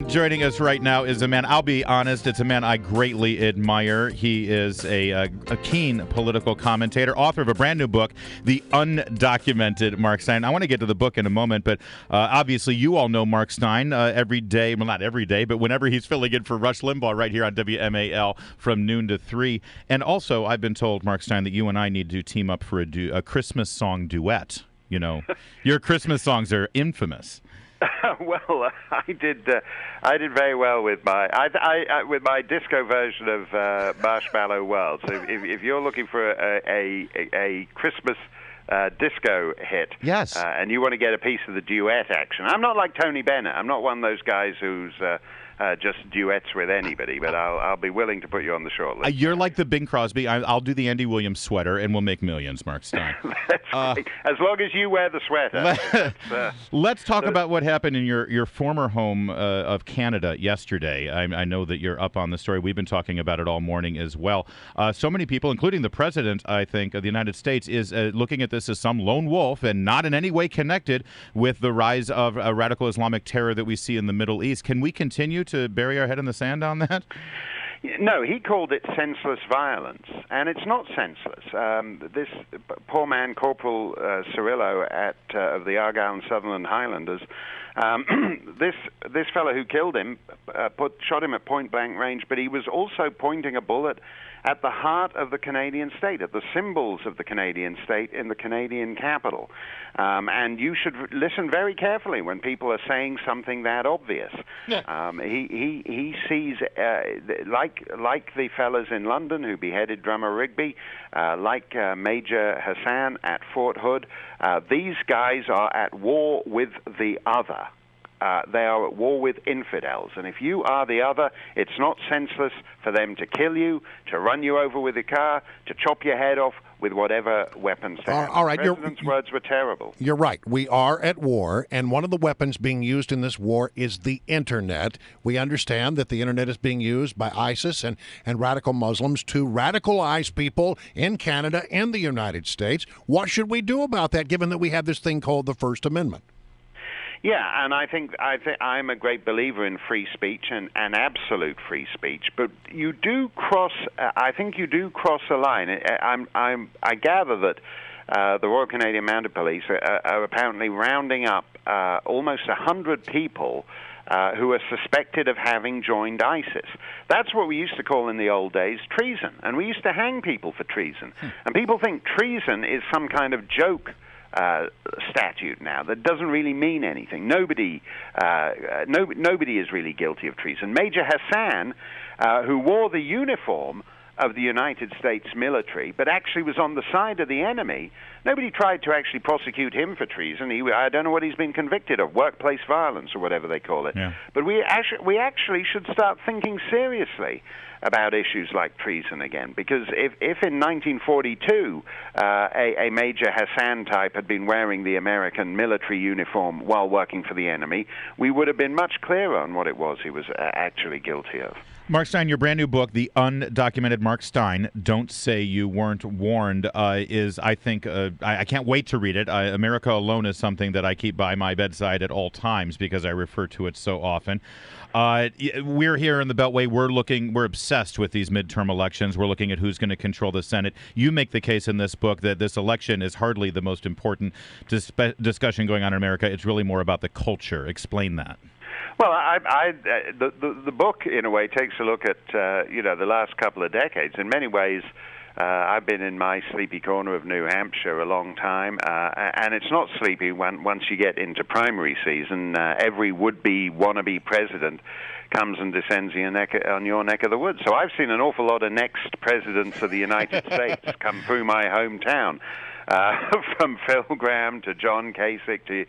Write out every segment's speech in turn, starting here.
Joining us right now is a man, I'll be honest, it's a man I greatly admire. He is a keen political commentator, author of a brand new book, The Undocumented, Mark Steyn. I want to get to the book in a moment, but obviously you all know Mark Steyn every day, well, not every day, but whenever he's filling in for Rush Limbaugh right here on WMAL from noon to 3. And also, I've been told, Mark Steyn, that you and I need to team up for a Christmas song duet. You know, your Christmas songs are infamous. Well, I did very well with my disco version of Marshmallow World. So if you're looking for a Christmas disco hit, yes, and you want to get a piece of the duet action, I'm not like Tony Bennett. I'm not one of those guys who's just duets with anybody, but I'll be willing to put you on the short list. You're like the Bing Crosby. I'll do the Andy Williams sweater, and we'll make millions, Mark Steyn. That's great. As long as you wear the sweater. Let's talk about what happened in your former home of Canada yesterday. I know that you're up on the story. We've been talking about it all morning as well. So many people, including the president, I think, of the United States, is looking at this as some lone wolf and not in any way connected with the rise of radical Islamic terror that we see in the Middle East. Can we continue to bury our head in the sand on that? No, he called it senseless violence, and it's not senseless. This poor man, Corporal Cirillo of the Argyll and Sutherland Highlanders, this fellow who killed him shot him at point-blank range, but he was also pointing a bullet at the heart of the Canadian state, at the symbols of the Canadian state in the Canadian capital. And you should listen very carefully when people are saying something that obvious. Yeah. He sees, like the fellas in London who beheaded drummer Rigby, like Major Hassan at Fort Hood, these guys are at war with the other. They are at war with infidels. And if you are the other, it's not senseless for them to kill you, to run you over with a car, to chop your head off with whatever weapons they have. All right, the president's words were terrible. You're right. We are at war, and one of the weapons being used in this war is the Internet. We understand that the Internet is being used by ISIS and radical Muslims to radicalize people in Canada and the United States. What should we do about that, given that we have this thing called the First Amendment? Yeah, and I think I'm a great believer in free speech and absolute free speech. But you do cross. I think you do cross a line. I gather that the Royal Canadian Mounted Police are apparently rounding up almost 100 people who are suspected of having joined ISIS. That's what we used to call in the old days treason, and we used to hang people for treason. And people think treason is some kind of joke statute now that doesn't really mean anything. Nobody is really guilty of treason. Major Hassan, who wore the uniform of the United States military, but actually was on the side of the enemy, nobody tried to actually prosecute him for treason. I don't know what he's been convicted of, workplace violence or whatever they call it. Yeah. But we actually should start thinking seriously about issues like treason again, because if in 1942 a Major Hassan type had been wearing the American military uniform while working for the enemy, we would have been much clearer on what it was he was actually guilty of. Mark Steyn, your brand new book, The Undocumented Mark Steyn, Don't Say You Weren't Warned, is, I think, I can't wait to read it. America Alone is something that I keep by my bedside at all times because I refer to it so often. We're here in the Beltway. We're obsessed with these midterm elections. We're looking at who's going to control the Senate. You make the case in this book that this election is hardly the most important discussion going on in America. It's really more about the culture. Explain that. Well, the book, in a way, takes a look at the last couple of decades. In many ways, I've been in my sleepy corner of New Hampshire a long time, and it's not sleepy once you get into primary season. Every would-be, wannabe president comes and descends on your neck of the woods. So I've seen an awful lot of next presidents of the United States come through my hometown. From Phil Gramm to John Kasich to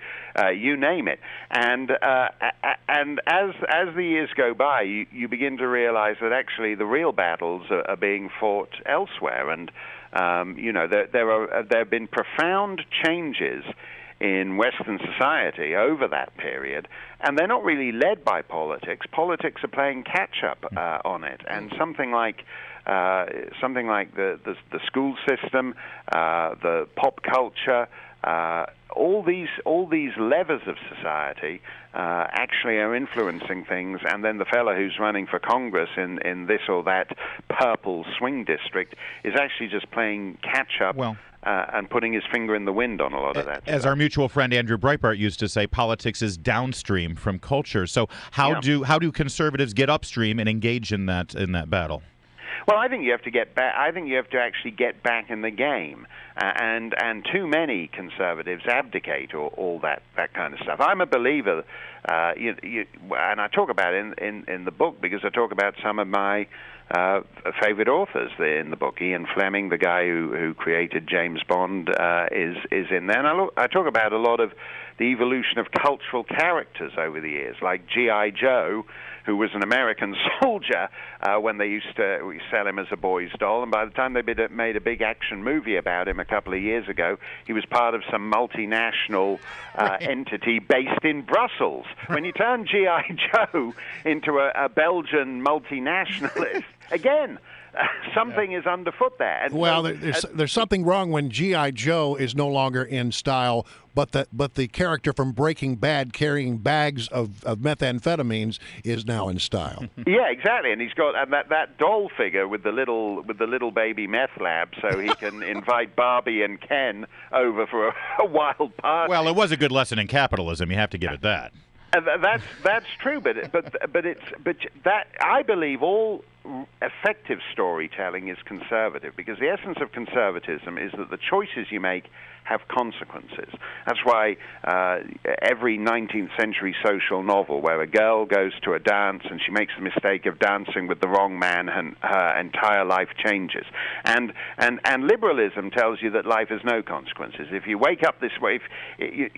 you name it, and as the years go by, you begin to realize that actually the real battles are being fought elsewhere, and there have been profound changes in Western society over that period, and they're not really led by politics. Politics are playing catch-up on it, and something like the school system, the pop culture, all these levers of society actually are influencing things, and then the fellow who's running for Congress in this or that purple swing district is actually just playing catch up. And putting his finger in the wind on a lot of that As stuff. our mutual friend Andrew Breitbart used to say, politics is downstream from culture. So how do conservatives get upstream and engage in that battle? Well, I think you have to get back. I think you have to actually get back in the game, and too many conservatives abdicate all that kind of stuff. I'm a believer, and I talk about it in the book because I talk about some of my favorite authors in the book. Ian Fleming, the guy who created James Bond, is in there. And I talk about a lot of the evolution of cultural characters over the years, like G.I. Joe, who was an American soldier when they used to sell him as a boy's doll. And by the time they made a big action movie about him a couple of years ago, he was part of some multinational entity based in Brussels. When you turn G.I. Joe into a Belgian multinationalist, again, something is underfoot there. And well, there's something wrong when G.I. Joe is no longer in style, but the character from Breaking Bad carrying bags of methamphetamines is now in style. Yeah, exactly. And he's got that doll figure with the little baby meth lab, so he can invite Barbie and Ken over for a wild party. Well, it was a good lesson in capitalism. You have to give it that. That's true, but that I believe all effective storytelling is conservative, because the essence of conservatism is that the choices you make have consequences. That's why every 19th century social novel where a girl goes to a dance and she makes the mistake of dancing with the wrong man, and her entire life changes. And liberalism tells you that life has no consequences. If you wake up this way, if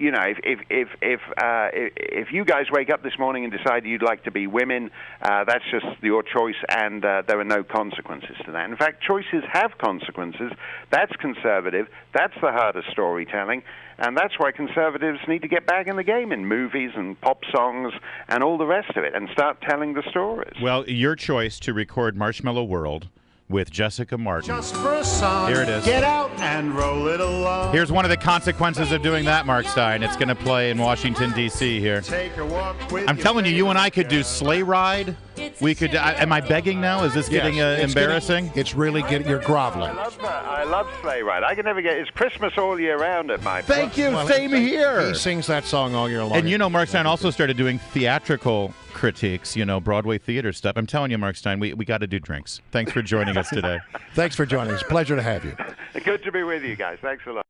you guys wake up this morning and decide you'd like to be women, that's just your choice, and there are no consequences to that. In fact, choices have consequences. That's conservative. That's the heart of storytelling, and that's why conservatives need to get back in the game in movies and pop songs and all the rest of it, and start telling the stories. Well, your choice to record Marshmallow World with Jessica Martin. Just for a song. Here it is. Get out and roll it along. Here's one of the consequences of doing that, Mark Steyn. It's going to play in Washington, D.C. here. Take a walk with I'm telling you, you and I could do Sleigh Ride. We could. Am I begging now? Is this getting embarrassing? It's really getting. You're groveling. I love Sleigh Ride. I can never get. It's Christmas all year round at my. Thank you. Same here. He sings that song all year long. And you know, Mark Steyn also started doing theatrical critiques, Broadway theater stuff. I'm telling you, Mark Steyn, we got to do drinks. Thanks for joining us today. Thanks for joining us. Pleasure to have you. Good to be with you guys. Thanks a lot.